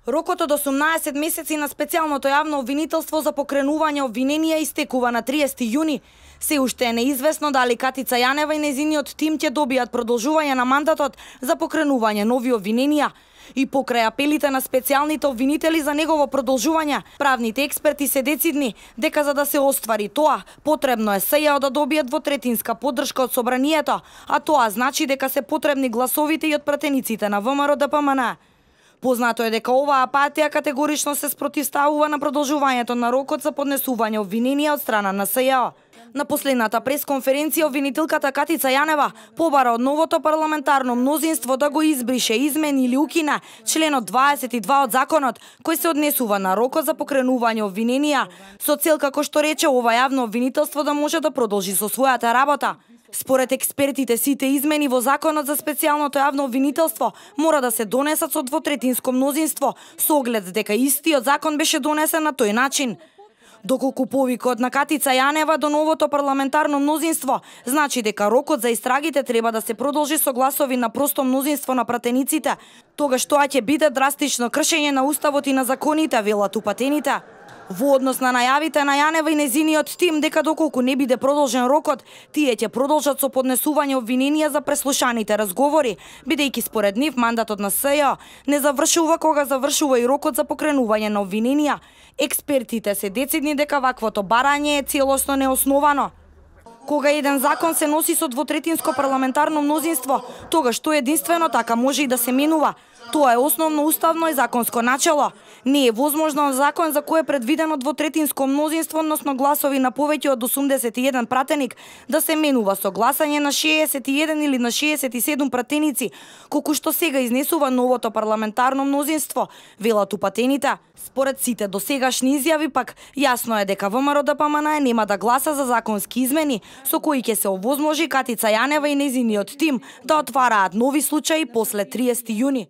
Рокот од 18 месеци на специјалното јавно обвинителство за покренување обвиненија истекува на 30 јуни. Се уште е неизвестно дали Катица Јанева и нејзиниот тим ќе добијат продолжување на мандатот за покренување нови обвиненија. И покрај апелите на специјалните обвинители за негово продолжување, правните експерти се децидни дека за да се оствари тоа, потребно е СЈО да добие двотретинска поддршка од собранието, а тоа значи дека се потребни гласовите и од пратениците на ВМРО-ДПМН. Познато е дека оваа партија категорично се спротивставува на продолжувањето на рокот за поднесување обвиненија од страна на СЈО. На последната пресконференција обвинителката Катица Јанева побара од новото парламентарно мнозинство да го избрише, измени или укине членот 22 од законот кој се однесува на рокот за покренување обвиненија, со цел, како што рече, ова јавно обвинителство да може да продолжи со својата работа. Според експертите, сите измени во законот за специјалното јавно обвинителство мора да се донесат со двотретинско мнозинство, со оглед дека истиот закон беше донесен на тој начин. Доколку повикот на Катица Јанева до новото парламентарно мнозинство значи дека рокот за истрагите треба да се продолжи со гласови на просто мнозинство на пратениците, тогаш тоа ќе биде драстично кршење на уставот и на законите, велат упатените. Во однос на најавите на Јанева и незиниот тим дека доколку не биде продолжен рокот, тие ќе продолжат со поднесување обвиненија за преслушаните разговори, бидејќи според нив мандатот на СЈО не завршува кога завршува и рокот за покренување на обвиненија. Експертите се децидни дека ваквото барање е целосно неосновано. Кога еден закон се носи со двотретинско парламентарно мнозинство, тогаш тоа единствено така може и да се менува. Тоа е основно уставно и законско начело. Не е возможно закон за кој е предвидено двотретинско мнозинство, односно гласови на повеќе од 81 пратеник, да се менува со гласање на 61 или на 67 пратеници, колку што сега изнесува новото парламентарно мнозинство, велат упатените. Според сите досегашни изјави пак, јасно е дека ВМРО-ДПМН нема да гласа за законски измени, со кои ќе се овозможи Катица Јанева и нејзиниот тим да отвараат нови случаи после 30 јуни.